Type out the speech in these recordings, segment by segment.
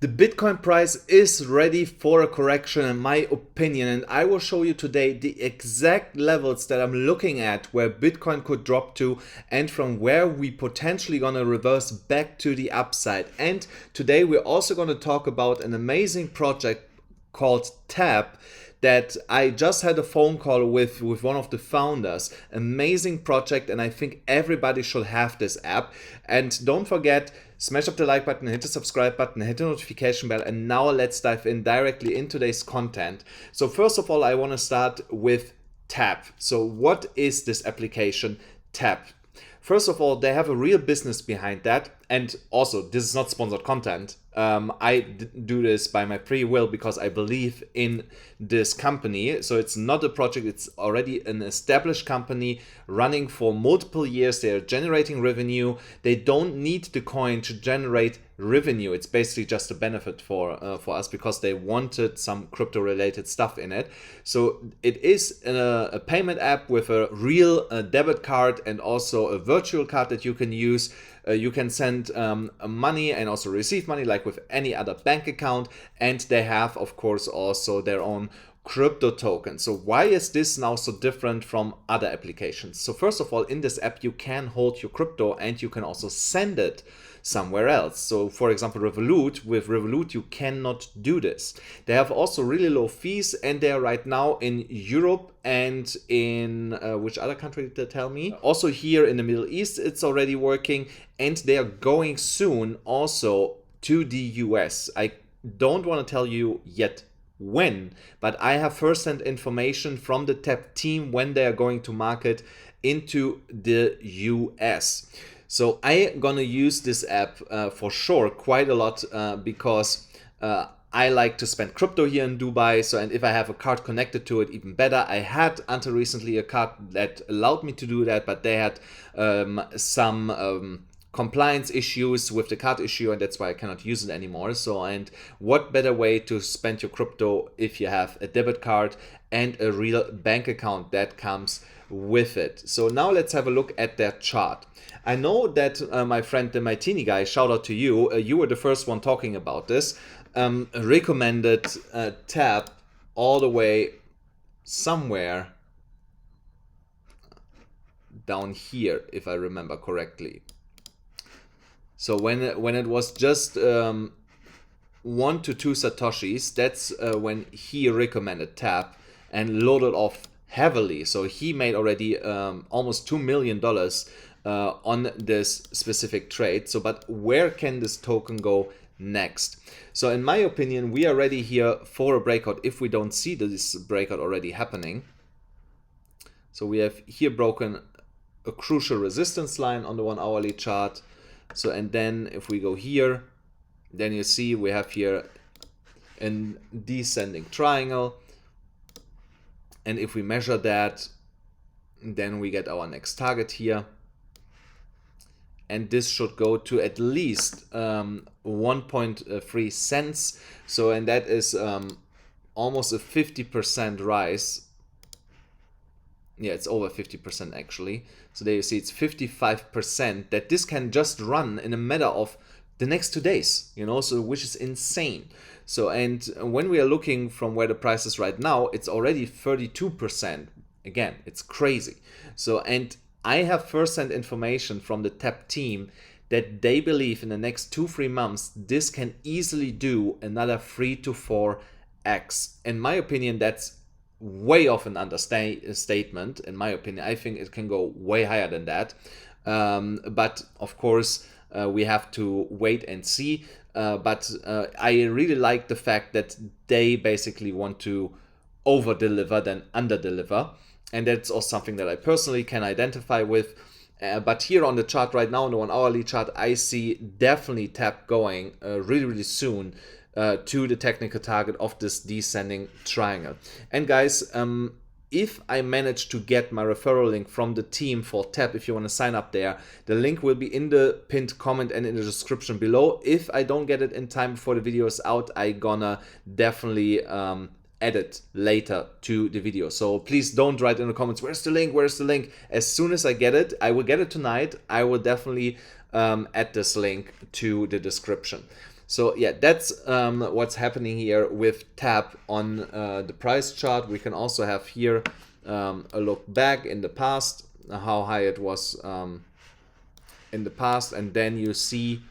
The Bitcoin price is ready for a correction in my opinion, and I will show you today the exact levels that I'm looking at where Bitcoin could drop to and from where we potentially gonna reverse back to the upside. And today we're also gonna talk about an amazing project called Tap that I just had a phone call with one of the founders. Amazing project, and I think everybody should have this app. And don't forget, smash up the like button, hit the subscribe button, hit the notification bell, and now let's dive in directly in today's content. So first of all, I want to start with Tap. So what is this application, Tap? First of all, they have a real business behind that, and also this is not sponsored content. I do this by my free will because I believe in this company. So it's not a project, it's already an established company running for multiple years. They are generating revenue. They don't need the coin to generate revenue. It's basically just a benefit for us because they wanted some crypto related stuff in it. So it is a payment app with a real debit card and also a virtual card that you can use. You can send money and also receive money like with any other bank account, and they have of course also their own crypto token. So why is this now so different from other applications? So first of all, in this app you can hold your crypto and you can also send it somewhere else. So for example, with Revolut you cannot do this. They have also really low fees, and they are right now in Europe and in which other country did they tell me? Also here in the Middle East it's already working, and they are going soon also to the US. I don't want to tell you yet when, but I have first-hand information from the Tap team when they are going to market into the US. So I'm gonna use this app for sure quite a lot because I like to spend crypto here in Dubai. So, and if I have a card connected to it, even better. I had until recently a card that allowed me to do that, but they had some compliance issues with the card issue, and that's why I cannot use it anymore. So, and what better way to spend your crypto if you have a debit card and a real bank account that comes with it. So now let's have a look at their chart. I know that my friend the Martini guy, shout out to you, you were the first one talking about this, recommended Tap all the way somewhere down here if I remember correctly. So when it was just 1 to 2 satoshis, that's when he recommended Tap and loaded off heavily. So he made already almost $2 million on this specific trade. So, but where can this token go next? So in my opinion, we are ready here for a breakout if we don't see this breakout already happening. So we have here broken a crucial resistance line on the 1 hourly chart. So, and then if we go here, then you see we have here a descending triangle. And if we measure that, then we get our next target here. And this should go to at least 1.3 cents. So, and that is almost a 50% rise. Yeah, it's over 50% actually. So there you see it's 55% that this can just run in a matter of the next 2 days, you know, so which is insane. So, and when we are looking from where the price is right now, it's already 32%. Again, it's crazy. So, and I have first-hand information from the Tap team that they believe in the next 2-3 months, this can easily do another 3 to 4x. In my opinion, that's way off an understatement. In my opinion, I think it can go way higher than that. But of course, we have to wait and see. But I really like the fact that they basically want to over-deliver than under-deliver. And that's also something that I personally can identify with. But here on the chart right now, on the 1 hourly chart, I see definitely Tap going really, really soon to the technical target of this descending triangle. And guys, if I manage to get my referral link from the team for Tap, if you want to sign up there, the link will be in the pinned comment and in the description below. If I don't get it in time before the video is out, I gonna definitely add it later to the video. So please don't write in the comments, where's the link, where's the link? As soon as I get it, I will get it tonight. I will definitely add this link to the description. So yeah, that's what's happening here with TAP on the price chart. We can also have here a look back in the past, how high it was in the past, and then you see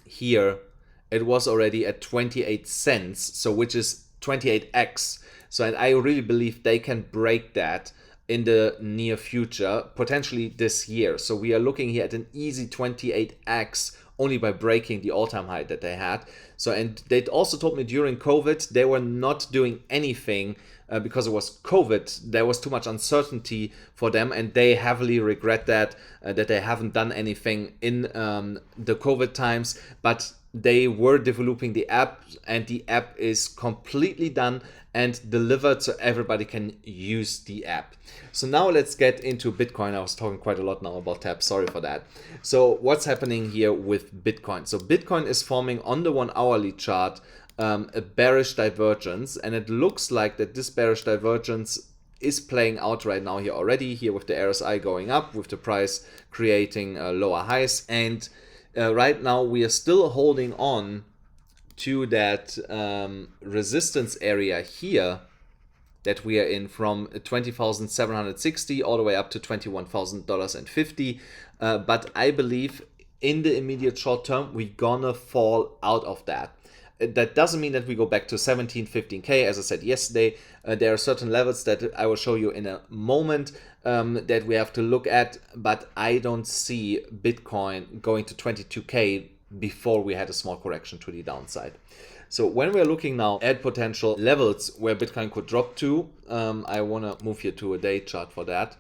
here it was already at 28 cents, so which is 28x. So and I really believe they can break that in the near future, potentially this year. So we are looking here at an easy 28x only by breaking the all-time high that they had. So, and they also told me during COVID they were not doing anything because it was COVID. There was too much uncertainty for them, and they heavily regret that they haven't done anything in the COVID times. But they were developing the app, and the app is completely done and delivered so everybody can use the app. So now let's get into Bitcoin. I was talking quite a lot now about TAP, sorry for that. So what's happening here with Bitcoin? So Bitcoin is forming on the 1 hourly chart a bearish divergence, and it looks like that this bearish divergence is playing out right now here already, here with the RSI going up, with the price creating lower highs, and right now we are still holding on to that resistance area here that we are in, from 20,760 all the way up to $21,000.50. But I believe in the immediate short term we're gonna fall out of that. That doesn't mean that we go back to 17, 15K. As I said yesterday, there are certain levels that I will show you in a moment that we have to look at, but I don't see Bitcoin going to 22K before we had a small correction to the downside. So when we're looking now at potential levels where Bitcoin could drop to, I want to move here to a day chart for that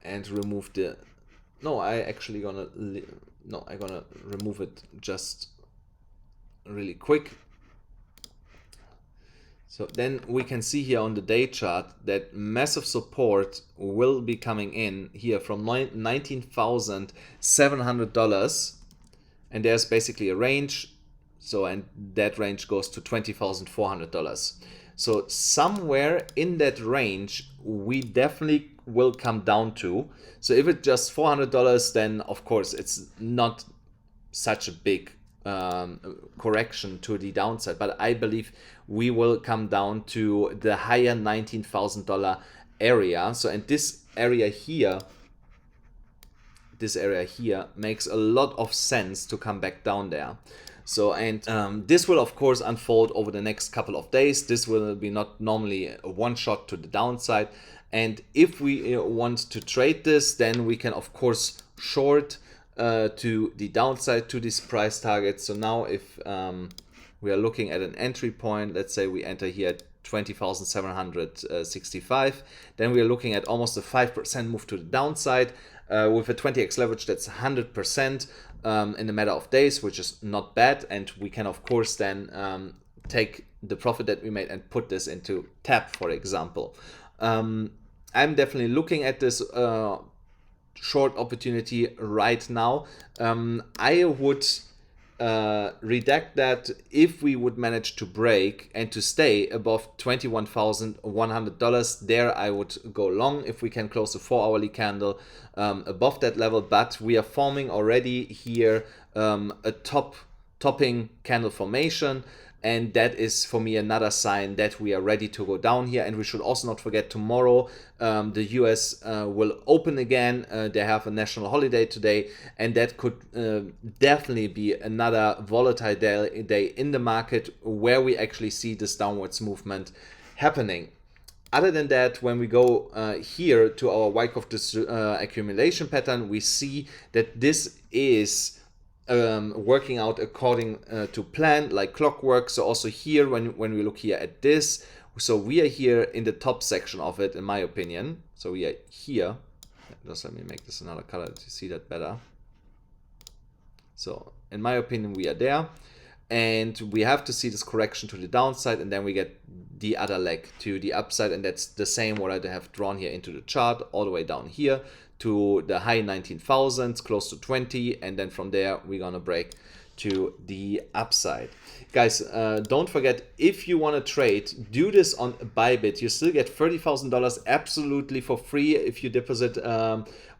and remove the, I'm gonna remove it just really quick. So then we can see here on the day chart that massive support will be coming in here from $19,700, and there's basically a range. So, and that range goes to $20,400. So somewhere in that range we definitely will come down to. So if it's just $400, then of course it's not such a big correction to the downside, but I believe we will come down to the higher $19,000 area. So, and this area here makes a lot of sense to come back down there. So, and this will of course unfold over the next couple of days. This will be not normally a one shot to the downside, and if we want to trade this, then we can of course short to the downside to this price target. So now if we are looking at an entry point, let's say we enter here at 20,765, then we are looking at almost a 5% move to the downside with a 20x leverage. That's 100% in a matter of days, which is not bad. And we can of course then take the profit that we made and put this into TAP, for example. I'm definitely looking at this short opportunity right now. I would redact that if we would manage to break and to stay above $21,100. There I would go long if we can close the 4-hourly candle above that level. But we are forming already here a topping candle formation, and that is for me another sign that we are ready to go down here. And we should also not forget tomorrow the US will open again. They have a national holiday today, and that could definitely be another volatile day in the market where we actually see this downwards movement happening. Other than that, when we go here to our Wyckoff accumulation pattern, we see that this is working out according to plan, like clockwork. So also here, when we look here at this, so we are here in the top section of it, in my opinion. So we are here. Just let me make this another color to see that better. So in my opinion, we are there, and we have to see this correction to the downside, and then we get the other leg to the upside, and that's the same what I have drawn here into the chart, all the way down here to the high 19,000s, close to 20, and then from there we're gonna break to the upside. Guys, don't forget, if you want to trade, do this on BYBIT. You still get $30,000 absolutely for free if you deposit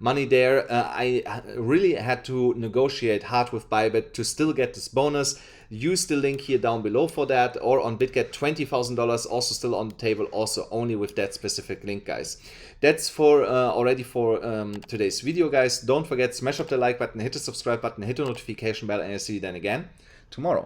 money there. I really had to negotiate hard with BYBIT to still get this bonus. Use the link here down below for that, or on Bitget, $20,000 also still on the table, also only with that specific link, guys. That's for already for today's video, guys. Don't forget, smash up the like button, hit the subscribe button, hit the notification bell, and I'll see you then again tomorrow.